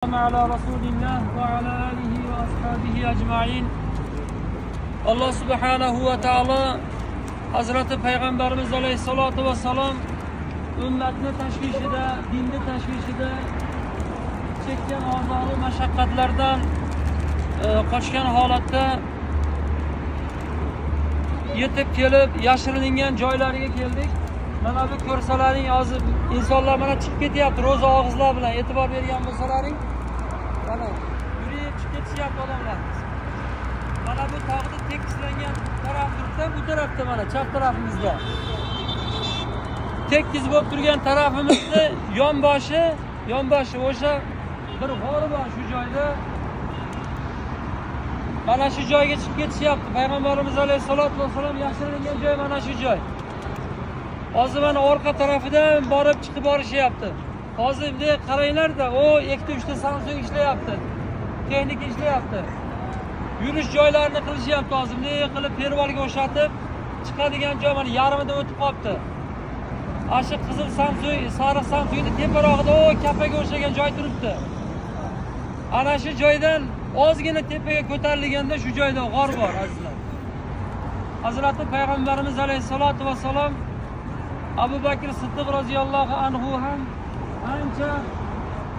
على رسول الله وعلى آله وأصحابه أجمعين. Allah subhanahu va taolo Hazreti Peygamberimiz aleyhissalatu vesselam ümmetini teşvişide, dinni teşvişide çekкен azalı meşakkatlerden kaçkan halatta yetib kelib yashiringan joylariga keldik. Mana bu ko'rsalaring hozir insonlar mana chiqib ketyapti ro'za og'izlar bilan e'tibor bergan bo'lsalaring mana yurib chiqib ketishyapti odamlar. Mana bu tog'da tekislangan taraf turibdi, bu tarafda mana chap tarafimizda. Tekis bo'lib turgan tarafimizni yonboshi o'sha bir g'or bor shu joyda. Mana shu joyga chiqib ketishyapti. Payg'ambarimiz alayhisolatu vasallam yashiringan joy mana shu joy. Hozir mana orqa tarafidan borib chiqib borishyapti. Hozir bunday qaranglar-da, o 2-3 ta Samsung ishlayapti. Texnik ishlayapti. Yurish joylarini qilishyapti hozir. Bunday qilib pervolga o'xshatib chiqadigan joy mana yarmidan o'tib qolibdi. Asha qizil Samsung, sariq Samsungning teparog'ida o kapaga o'xshagan joy turibdi. Ana shu joydan ozgina tepaga ko'tarilganda shu joyda g'or bor azizlar. Hazrati Payg'ambarimiz alayhisolatu vasallam Abu Bakr Siddiq roziyallohu anhu ham ancha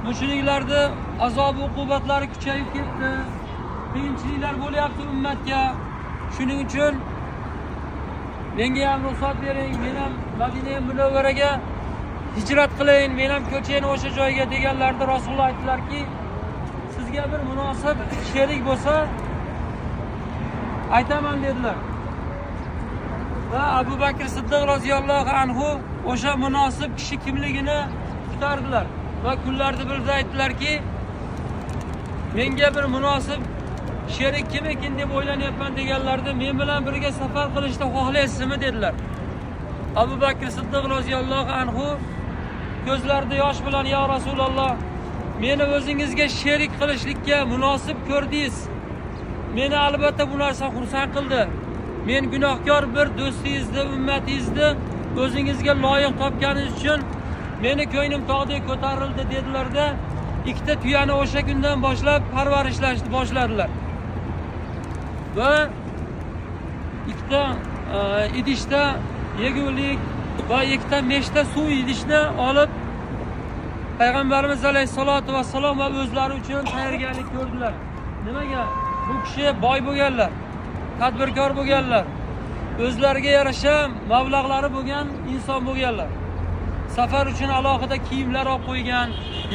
mushriklarda azob uqubatlari kuchayib ketdi. Qiyinchiliklar bo'lyapti ummatga. Shuning uchun menga ham ruxsat bering, men ham Madina Munawvaraga hijrat qilayin, men ham ko'chayin o'sha joyga deganlarda Rasululloh aytdilarki, sizga bir munosib sherik bo'lsa aytaman dedilar. Va Abu Bakr Siddiq roziyallohu anhu o'sha munosib kishi kimligini tutardilar va kunlarda birida aytdilarki, menga bir munosib sherik kim ekan deb o'ylanyapman deganlarda men bilan birga safar qilishni xohlaysizmi dedilar. Abu Bakr Siddiq roziyallohu anhu ko'zlarida yosh bilan ya Rasululloh, meni o'zingizga sherik qilishlikka munosib ko'rdingiz. Meni albatta bu narsa xursand qildi. Men gunohkor bir do'stingizni, ummatingizni o'zingizga loyiq topganingiz uchun meni ko'nglim tog'dek ko'tarildi dedilarda, ikkita tuyani o'sha kundan boshlab parvarishlashni boshladilar. Va ikkita idishda yegulik va ikkita meshta suv idishni olib Payg'ambarimiz alayhisolatu vasallam va o'zlari uchun tayyorgarlik ko'rdilar. Nimaga? Bu kishi boy bo'lganlar, tadbirkor bo'lganlar, o'zlariga yarasha mablag'lari bo'lgan inson bo'lganlar. Safar uchun alohida kiyimlar olib qo'ygan,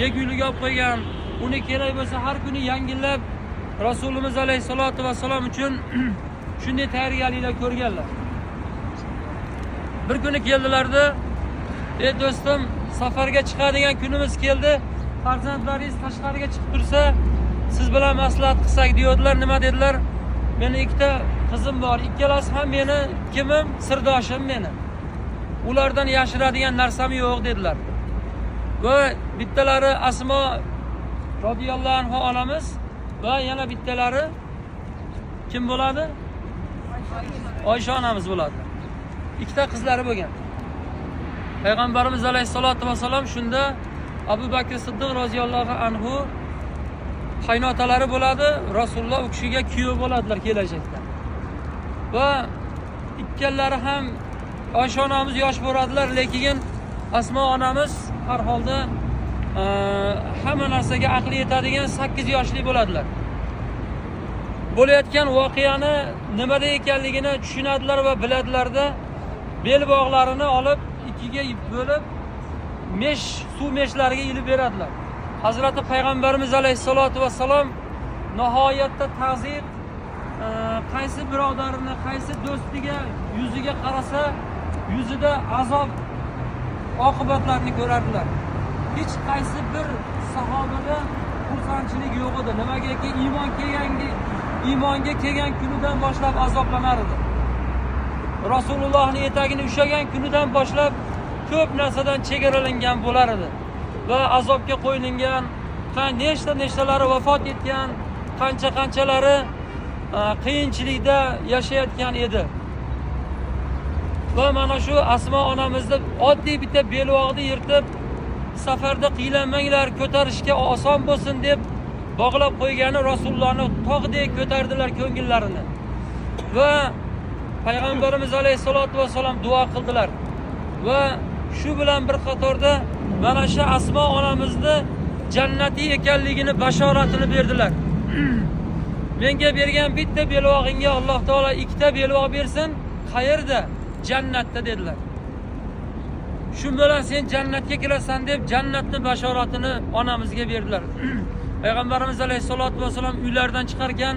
yegulik olib qo'ygan, uni kerak bo'lsa har kuni yangilab Rasulimiz alayhisolatu vasallam uchun shunday tayyorgarliklar ko'rganlar. Bir kuni keldilarda, "Ey do'stim, safarga chiqadigan kunimiz keldi. Farzandlaringiz tashqariga chiqib tursa, siz bilan maslahat qilsak" deydilar. Nima dedilar? "Meni ikkita qizim bor. Ikkalasi ham meni kimim? Sirdoshim meni. Ulardan yashiradigan narsam yo'q" dedilar. Va bittalari Asmo radhiyallohu anha onamiz va yana bittalari kim bo'ladi? Oysha onamiz bo'ladi. Ikkita qizlari bo'lgan. Payg'ambarimiz alayhisolatu vasallam shunda Abu Bakr Siddiq roziyallohu anhu qaynotalari bo'ladi. Rasululloh u kishiga kuyov bo'ladilar kelajakda. Va ikkalari ham Oysha onamiz yosh bo'ladilar, lekin Asmo onamiz har holda hamma narsaga aqli yetadigan 8 yoshli bo'ladilar. Bo'layotgan voqeani nimada ekanligini tushunadilar va biladilarda bel bog'larini olib ikkiga bo'lib suv meshlariga ilib beradilar. Hazrati Payg'ambarimiz alayhisolatu vasallam nihoyatda ta'zir, qaysi birodarini, qaysi do'stiga yuziga qarasa, yuzida azob oqibatlarini ko'rardilar. Hech qaysi bir sahobada xursandchilik yo'q edi. Nimagaki iymonga kelgan kunidan boshlab azoblanar edi. Rasulullohning etagini ushlagan kunidan boshlab ko'p narsadan chegaralangan bo'lar edi va azobga qo'yilgan, nechtalari vafot etgan, qanchalari qiyinchilikda yashayotgan edi. Va mana shu Asmo onamizni oddiy bitta belbog'ni yirtib safarda qiylanmanglar, ko'tarishga oson bo'lsin deb bog'lab qo'ygani Rasulullohni tog'dek ko'tardilar ko'ngillarini. Va Payg'ambarimiz alayhisolatu vasallam duo qildilar. Va shu bilan bir qatorda mana shu Asmo onamizni jannatiy ekanligini bashoratini berdilar. Menga bergan bitta belbog'ingga Alloh taolo ikkita belbog' bersin. Qayerda? Jannatda dedilar. Shu bilan sen jannatga kirasan deb jannatning bashoratini onamizga berdilar. Payg'ambarimiz alayhisolatu vasallam uylaridan chiqargan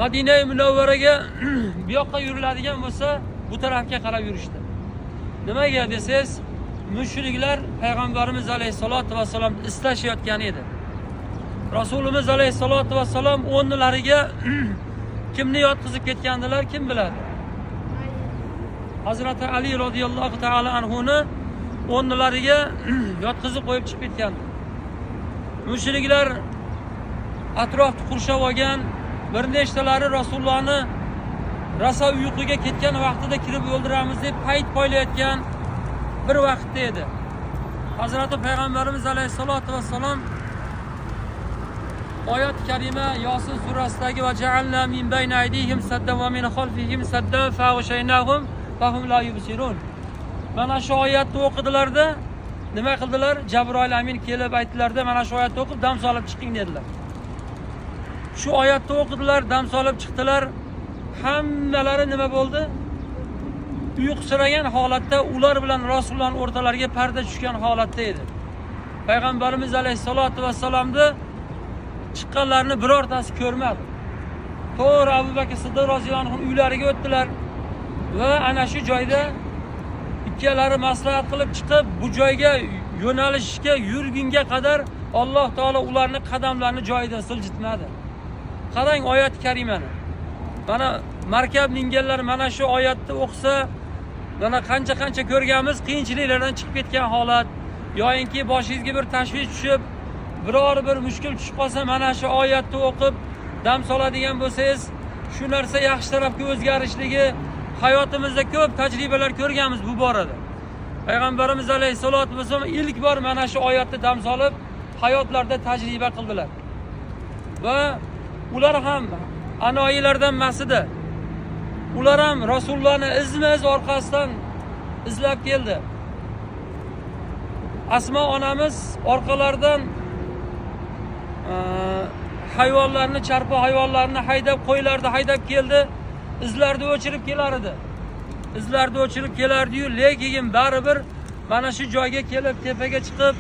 Madina-i Munawvaraga bu yoqqa yuriladigan bo'lsa, bu tarafga qarab yurishdi. Nimaga desangiz, mushriklar Payg'ambarimiz alayhisolatu vasallam istashayotgan edi. Rasulimiz alayhisolatu vasallam o'rnlariga kimni yotqizib ketgandilar, kim biladi? Hazrati Ali radhiyallohu ta'ala anhuni o'rnlariga yotqizib qo'yib chiqib ketgandi. Mushriklar atrofda qurshab olgan, bir nechtalari Rasulullohni rosa uyquga ketgan vaqtida kirib o'ldiramiz deb payt poylayotgan bir vaqtda edi. Hazrati Payg'ambarimiz alayhisolatu vasallam oyat karima Yosin surasidagi va ja'alna min bayni aydihim saddan va min xalfihim saddan fa'ushaynahum fahum la yubsirun. Mana shu oyatni o'qidilarda nima qildilar? Jabroil amin kelib aytdilarda, mana shu oyatni o'qib dam solib chiqing dedilar. Shu oyatni o'qidilar, dam solib chiqdilar. Hammalari nima bo'ldi? Uyqusiragan holatda, ular bilan Rasulullohning o'rtalariga parda tushgan holatda edi. Payg'ambarimiz alayhisolatu vasallamni chiqqanlarni birortasi ko'rmadi. To'g'ri Abu Bakr Siddiq roziyallohu anhu uylariga o'tdilar va ana shu joyda ikkalari maslahat qilib chiqib, bu joyga yo'nalishga yurgunga qadar Alloh taolo ularning qadamlarini joyidan siljitmadi. Qarang oyat karimani. Mana markab minganlar mana shu oyatni o'qisa, mana qancha ko'rganmiz, qiyinchiliklardan chiqib ketgan holat, yo'inki boshingizga bir tashvish tushib, biror bir mushkul tushib qolsa, mana shu oyatni o'qib dam soladigan bo'lsangiz, shu narsa yaxshi tarafga o'zgarishligi hayotimizda ko'p tajribalar ko'rganmiz bu borada. Payg'ambarimiz alayhisolatu vasallam ilk bor mana shu oyatni dam solib hayotlarida tajriba qildilar. Va ular ham anoyilardan emasdi. Ular ham Rasulullohni izma-iz orqasidan izlab keldi. Asmo onamiz orqalaridan hayvonlarni, charpa hayvonlarni haydab, qo'ylarni haydab keldi. Izlarni o'chirib kelar edi. Izlarni o'chirib kelardi-yu, lekin baribir mana shu joyga kelib, tepaga chiqib,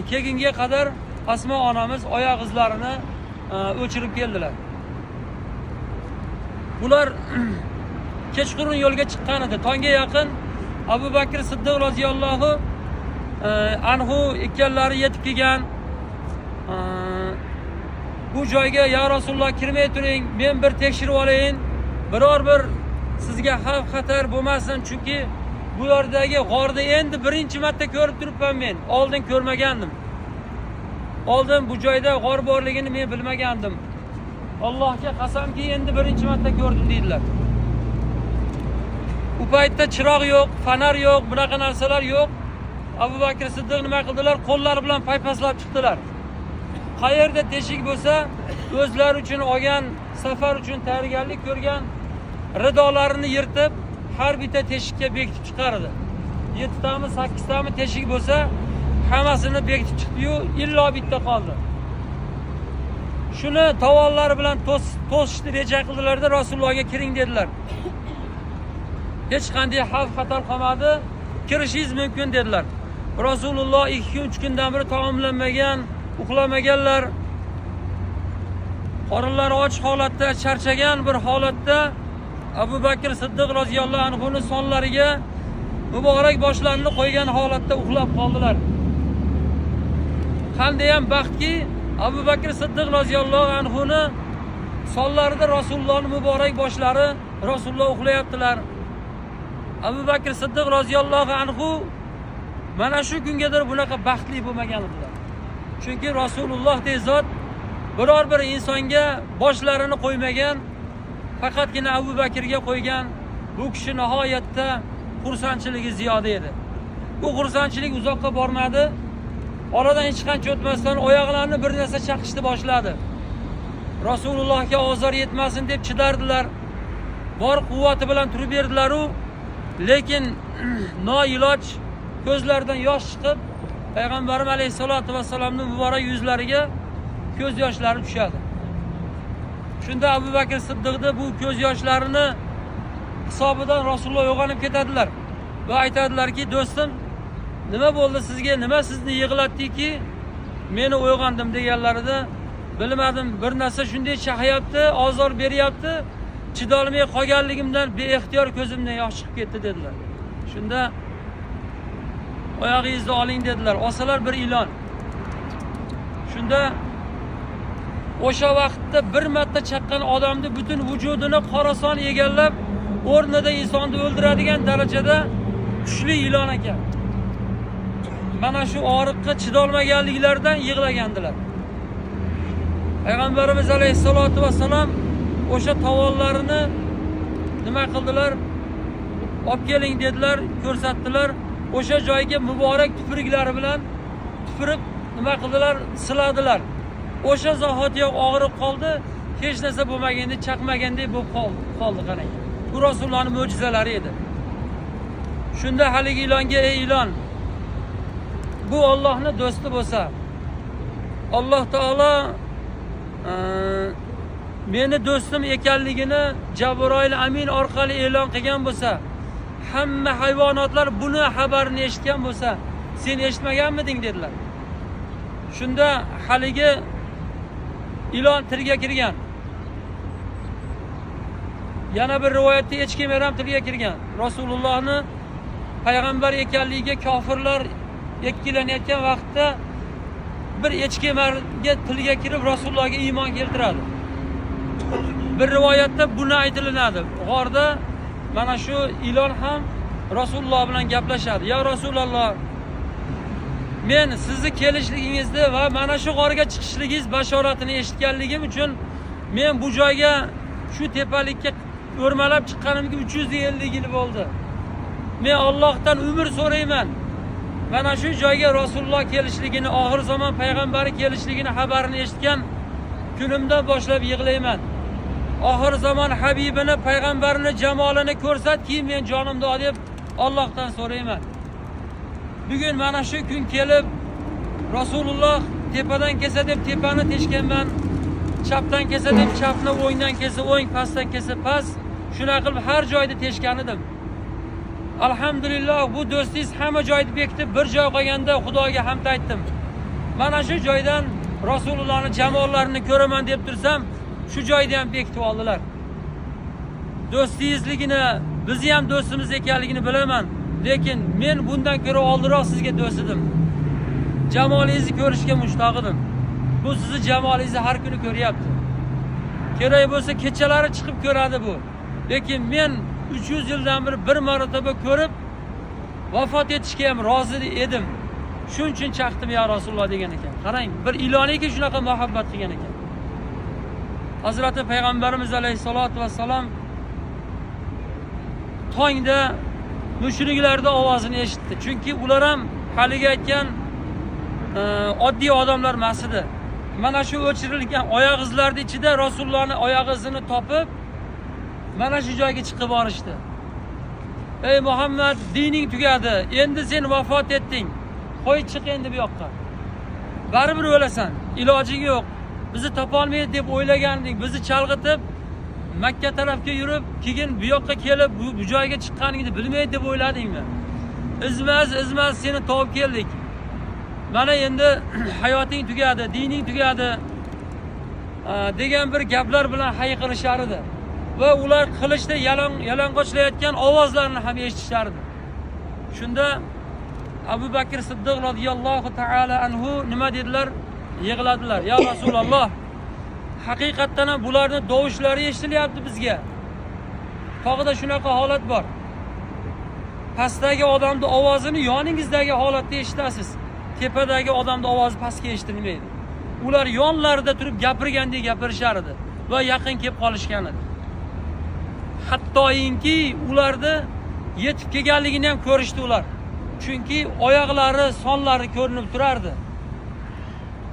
keginga qadar Asmo onamiz oyoq izlarini o'chirib keldilar. Ular kechqurun yo'lga chiqqan edi. Tongga yaqin Abu Bakr Siddiq roziyallohu anhu ikkalari yetib kelgan. Bu joyga ya Rasululloh kirmay turing, men bir tekshirib olayin. Biror bir sizga xavf xatar bo'lmasin, chunki bu yerdagi g'orda endi birinchi marta ko'rib turibman men. Oldin ko'rmagandim. Oldin bu joyda g'or borligini men bilmagandim. Allohga qasamki, endi birinchi marta ko'rdim dedilar. Bu paytda chiroq yo'q, fanar yo'q, bunaqa narsalar yo'q. Abu Bakr Siddiq nima qildilar? Qo'llari bilan paypaslab chiqdilar. Qayerda teshik bo'lsa, o'zlari uchun olgan, safar uchun tayyorgarlik ko'rgan ridolarini yirtib, har bitta teshikka bekitib chiqardi. 7 tami, 8 tami teshik bo'lsa, hammasini bekitib chiqdi-yu, illo bitta qoldi. Shuni tovonlari bilan to'sishni reja qildilarda Rasulullohga kiring dedilar. Hech qanday xavf xatar qolmadi, kirishingiz mumkin dedilar. Rasululloh 2-3 kundan beri taomlanmagan, uxlamaganlar. Qorinlari och holatda, charchagan bir holatda Abu Bakr Siddiq roziyallohu anhuning sonlariga muborak boshlarini qo'ygan holatda uxlab qoldilar. Qanday ham baxtki, Abu Bakr Siddiq roziyallohu anhuning sonlarida Rasulullohning muborak boshlari, Rasululloh uxlayaptilar. Abu Bakr Siddiq roziyallohu anhu mana shu kungadir bunaqa baxtli bo'lmagan edilar. Chunki Rasululloh zot biror bir insonga boshlarini qo'ymagan, faqatgina Abu Bakrga qo'ygan. Bu kishi nihoyatda xursandchiligi ziyoda edi. Bu xursandchilik uzoqqa bormadi. Oradan hech qancha o'tmasdan oyoqlarini bir narsa chaqishni boshladi. Rasulullohga ozor yetmasin deb chidardilar. Bor quvvati bilan turib berdilar-u, lekin noiloj ko'zlaridan yosh chiqib, Payg'ambarimiz alayhisolatu vasallamning muborak yuzlariga ko'z yoshlari tushadi. Shunda Abu Bakr Siddiqda bu ko'z yoshlarini hisobidan Rasululloh uyg'onib ketadilar va aytadilarki, do'stim, nima bo'ldi sizga? Nima sizni yig'latdiki, meni uyg'ondim deganlarida, bilmadim, bir narsa shunday chaqayapti, ozor beryapti, chidolmay qolganligimdan beixtiyor ko'zimdan yosh chiqib ketdi dedilar. Shunda oyog'ingizni oling dedilar. Olsalar bir ilon. Shunda o'sha vaqtda bir marta chaqqan odamni butun vujudini qorason egallab, o'rnida insonni o'ldiradigan darajada kuchli ilon ekan. Mana shu og'riqqa chidolmaganliklaridan yig'lagandilar. Payg'ambarimiz alayhisolatu vasallam o'sha tovollarini nima qildilar? Olib keling dedilar, ko'rsatdilar. O'sha joyga muborak tupriklari bilan tupurib nima qildilar? Siladilar. O'sha zahotiyoq og'riq qoldi, hech narsa bo'lmaganda, chaqmagandek bo'lib qoldi qarang. Bu Rasulullohning mo'jizalari edi. Shunda haligi ilonga, ey ilon, bu Allohning do'sti bo'lsa, Alloh taolo meni do'stim ekanligini Jabroil Amin orqali e'lon qilgan bo'lsa, hamma hayvonotlar buni xabarini eshitgan bo'lsa, sen eshitmaganmiding dedilar. Shunda haligi ilon tilga kirgan. Yana bir rivoyatda echkemar ham tilga kirgan. Rasulullohni payg'ambar ekanligiga kofirlar ikkilanayotgan vaqtda bir echkemarga tilga kirib Rasulullohga iymon keltiradi. Bir rivoyatda buni aytilinadi. G'orda mana shu ilon ham Rasululloh bilan gaplashadi. Ya Rasululloh, men sizni kelishligingizni va mana shu g'orga chiqishligingiz bashoratini eshitganligim uchun men bu joyga, shu tepalikka o'rmalab chiqqanimga 350 yil bo'ldi. Men Allohdan umr so'rayman. Mana shu joyga Rasululloh kelishligini, oxir zamon payg'ambari kelishligini xabarini eshitgan kunimdan boshlab yig'layman. Oxir zamon habibini, payg'ambarini jamolini ko'rsatki, men jonimda deb Allohdan so'rayman. Bugun mana shu kun kelib, Rasululloh tepadan kelsa deb tepani teshganman, chapdan kelsa deb chapni, o'ngdan kelsa o'ng, pastdan kelsa past, shuna qilib har joyda teshgan edim. Alhamdulillah, bu do'stingiz hamma joyda bekitib, bir joy qolganda Xudoga hamd aytdim. Mana shu joydan Rasulullohning jamollarini ko'raman deb tursam, shu joyda ham bekitib oldilar. Do'stingizligini, bizni ham do'stimiz ekanligini bilaman, lekin men bundan ko'ra oldinroq sizga do'st edim. Jamolingizni ko'rishga mushtoq edim. Bu sizni jamolingizni har kuni ko'ryapti. Kerak bo'lsa kechalari chiqib ko'radi bu. Lekin men 300 yildan bir marotaba ko'rib vafot etishga ham rozi edim. Shuning uchun chaqdim ya Rasululloh degan ekan. Qarang, bir iloniki shunaqa muhabbat qilgan ekan. Hazrati Payg'ambarimiz alayhisolatu vasallam tongda mushriklarning ovozini eshitdi. Chunki ular ham haliga aytgan oddiy odamlar emas edi. Mana shu o'chirilgan oyoq izlarining ichida Rasulullohning oyoq izini topib, mana shu joyga chiqib borishdi. Ey Muhammad, dining tugadi. Endi sen vafot etding. Qo'y chiq endi bu yoqqa. Baribir o'lasan. Ilojing yo'q. Bizni topolmaydi deb o'ylagandik. Bizni chalg'itib Makka tarafga yurib, keyin bu yoqqa kelib bu joyga chiqqaningni bilmaydi deb o'yladingmi? Izmaz seni topib keldik. Mana endi hayoting tugadi, dining tugadi degan bir gaplar bilan hayqirishar edi. Va ular qilishda yalang'ochlayotgan ovozlarni ham eshitishardi. Shunda Abu Bakr Siddiq radhiyallohu ta'ala anhu nima dedilar? Yig'ladilar. Ya Rasululloh, haqiqatdan ham bularning dovushlari eshitilyapti bizga. Tog'da shunaqa holat bor. Pastdagi odamning ovozini yoningizdagi holatda eshitasiz. Tepadagi odamning ovozi pastga eshitilmaydi. Ular yonlarida turib gapirgandek gapirishardi va yaqin kelib qolishgan edi. Hattoyinki ularni yetib kelganligini ham ko'rishdi ular. Chunki oyoqlari, sonlari ko'rinib turardi.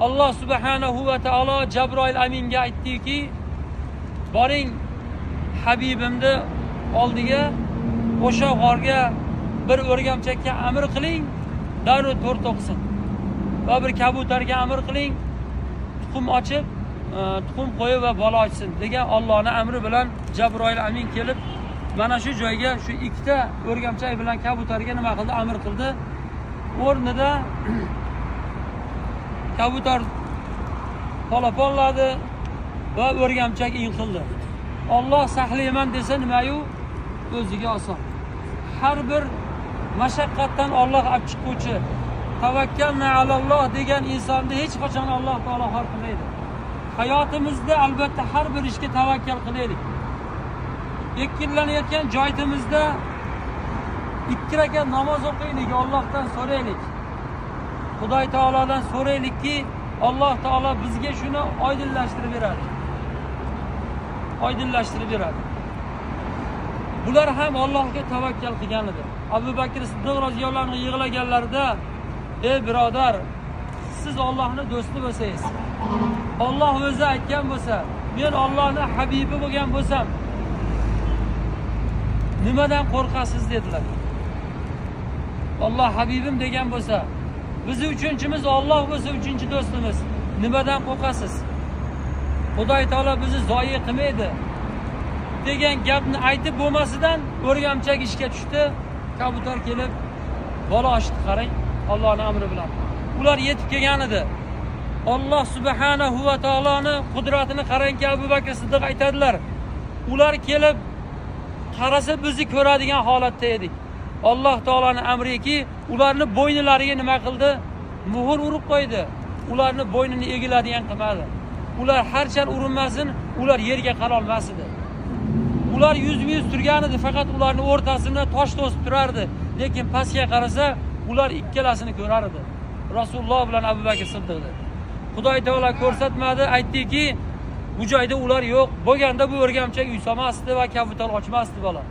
Alloh subhanahu va taolo Jabroil Aminga aytdiki, boring Habibimni oldiga, o'sha g'orga bir o'rgamchakka amr qiling, darrov to'rt o'qsin. Va bir kabutarga amr qiling, tuxum ochib, tuxum qo'yib va bola ochsin degan Allohning amri bilan Jabroil Amin kelib, mana shu joyga shu ikkita o'rgamchak bilan kabutarga nima qildi? Amr qildi. O'rnida kabutar polaponladi va o'rgamchak inqildi. Alloh saqlayman desa nimayu? O'ziga oson. Har bir mashaqqatdan Alloh olib chiquvchi, tavakkalna alalloh degan insonni hech qachon Alloh taolo xor qilmaydi. Hayotimizda albatta har bir ishga tavakkal qilaylik. Ikkilanayotgan joyimizda 2 rakat namoz o'qiylik, Allohdan so'raylik. Xudoy taolodan so'raylikki, Alloh taolo bizga shuni oydinlashtirib beradi. Oydinlashtirib beradi. Bular ham Allohga tavakkal qilgan edi. Abu Bakr Siddiq roziyallohu anhu yig'laganlarida, ey birodar, siz Allohning do'sti bo'lsangiz, Alloh o'zi aytgan bo'lsa, men Allohning habibi bo'lgan bo'lsam, nimadan qo'rqasiz dedilar. Alloh habibim degan bo'lsa, bizi uchinchimiz Alloh bo'lsa, uchinchi do'stimiz, nimadan qo'rqasiz? Xudoy taolo bizni zoyi qilmaydi degan gapni aytib bo'lmasidan o'rgamchak ishga tushdi. Kabutar kelib bola ochdi. Qarang, Allohning amri bilan. Ular yetib kelgan edi. Alloh subhanahu va taoloning qudratini qarangki, Abu Bakr Siddiq aytadilar. Ular kelib qarasa bizni ko'radigan holatda edik. Alloh taoloning amriki, ularni bo'ynilariga nima qildi? Muhr urib qo'ydi. Ularni bo'ynini egiladigan qilmadi. Ular harchar urinmasin, ular yerga qarolmas edi. Ular yuz turgan edi, faqat ularning o'rtasida tosh to'sib turardi. Lekin pastga qarasa, ular ikkalasini ko'rar edi. Rasululloh bilan Abu Bakr Siddiqni. Xudoy taolo ko'rsatmadi, aytdiki, bu joyda ular yo'q. Bo'lganda bu o'rgamchak uy solmasdi va kabutar ochmasdi bola.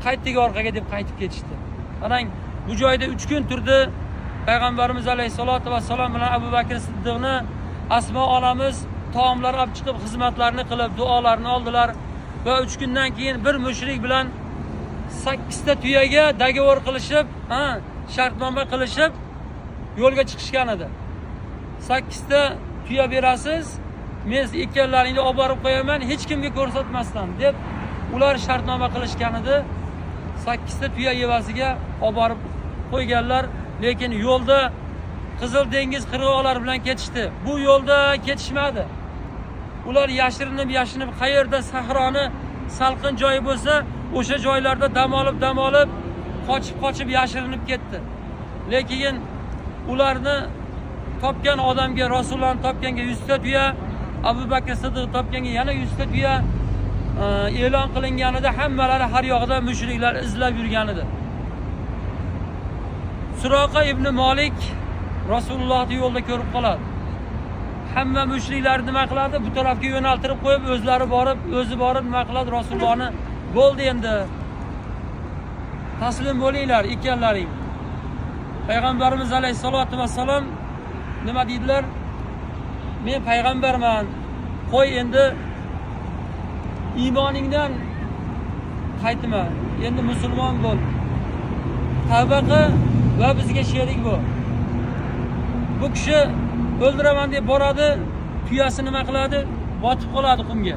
Qaytdik orqaga deb qaytib ketishdi. Qarang, bu joyda 3 kun turdi. Payg'ambarimiz alayhisolatu vassalom bilan Abu Bakr Siddiqni Asma onamiz taomlar olib chiqib, xizmatlarini qilib, duolarni oldilar va 3 kundan keyin bir mushrik bilan 8 ta tuyaga dogovor qilishib, shartnoma qilishib yo'lga chiqishgan edi. 8 ta tuya berasiz, men ikkallaringni olib borib qo'yaman, hech kimga ko'rsatmasdan deb ular shartnoma qilishgan edi. 8 ta tuya evaziga olib borib qo'yganlar, lekin yo'lda Qizil dengiz qirg'oqlari bilan ketishdi. Bu yo'lda ketishmadi. Ular yashirinib qayerda sahroni salqin joyi bo'lsa, o'sha joylarda dam olib qochib yashirinib ketdi. Lekin ularni topgan odamga, Rasulullohni topganga 100 ta tuya, Abu Bakr Siddiq topganga yana 100 ta tuya e'lon qilinganida hammalari har yoqda mushriklar izlab yurgan edi. Suroqa ibn Malik Rasulullohni yo'lda ko'rib qoladi. Hamma mushriklar nima qiladi? Bu tarafga yo'naltirib qo'yib, o'zi borib nima qiladi? Rasulullohni bo'ldi endi. Taslim bo'linglar ikkanlaring. Payg'ambarimiz alayhisolatu vassalom nima dedilar? Men payg'ambarman. Qo'y endi iymoningdan qaytma. Endi musulmon bo'l. Tavba qil va bizga sherik bo'l. Bu kishi o'ldiraman deb boradi, tuyasi nima qiladi? Botib qoladi qumga.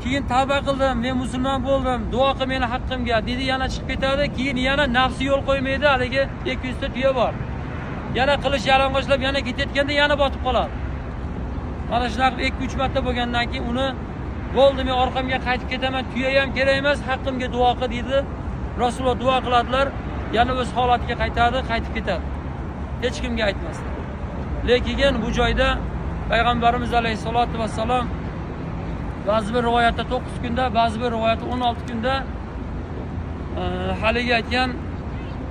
Keyin tavba qildim, men musulmon bo'ldim, duo qil meni haqqimga dedi, yana chiqib ketadi. Keyin yana nafsi yo'l qo'ymaydi, haligi 200 ta tuya bor. Yana qilish yalang'ochlab yana ketayotganda yana botib qoladi. Mana shunaqa 2-3 marta bo'lgandan keyin uni bo'ldi, men orqamga qaytib ketaman, tuya ham kerak emas, haqqimga duo qil dedi. Rasululloh duo qiladilar, yana o'z holatiga qaytib ketadi. Hech kimga aytmasdi. Lekin bu joyda payg'ambarimiz alayhisolatu vassalom ba'zi bir rivoyatda 9 kunda, ba'zi bir rivoyatda 16 kunda haligi aytgan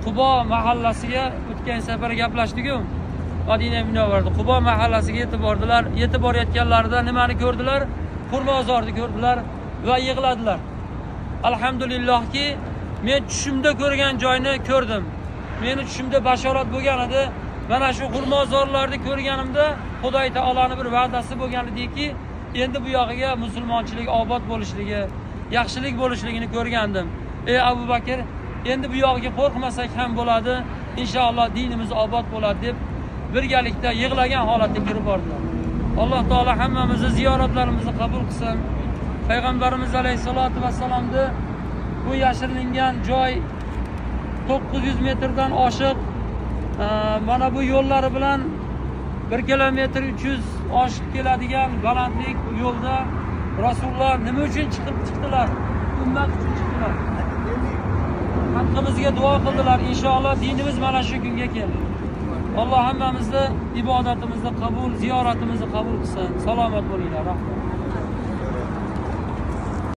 Qubo mahallasiga o'tgan safar gaplashdik-ku. Madina Munavvarda Qubo mahallasiga yetib bordilar. Yetib borayotganlarida nimani ko'rdilar? Qurmozorni ko'rdilar va yig'ladilar. Alhamdulillahki, men tushimda ko'rgan joyni ko'rdim. Meni tushimda bashorat bo'lgan edi. Mana shu xurmozorlarni ko'rganimda Xudo taolaning bir va'dasi bo'lgan ediki, endi bu yog'iga musulmonchilik obod bo'lishligi, yaxshilik bo'lishligini ko'rgandim. Ey Abu Bakr, endi bu yog'iga qo'rqmasak ham bo'ladi. Inshaalloh dinimiz obod bo'ladi deb birgalikda yig'lagan holatda kirib bordilar. Alloh taolo hammamizni ziyoratlarimizni qabul qilsin. Payg'ambarimiz alayhisolatu vassalomni bu yashiringan joy 900 metrdan oshiq, mana bu yo'llari bilan 1 kilometr 300 oshib keladigan balandlik yo'lda Rasululloh nima uchun chiqdilar? Ummat uchun chiqdilar. Haqqimizga duo qildilar. Inshaalloh dinimiz mana shu kunga keldi. Alloh hammamizni ibodatimizni qabul, ziyoratimizni qabul qilsin. Salomat bo'linglar.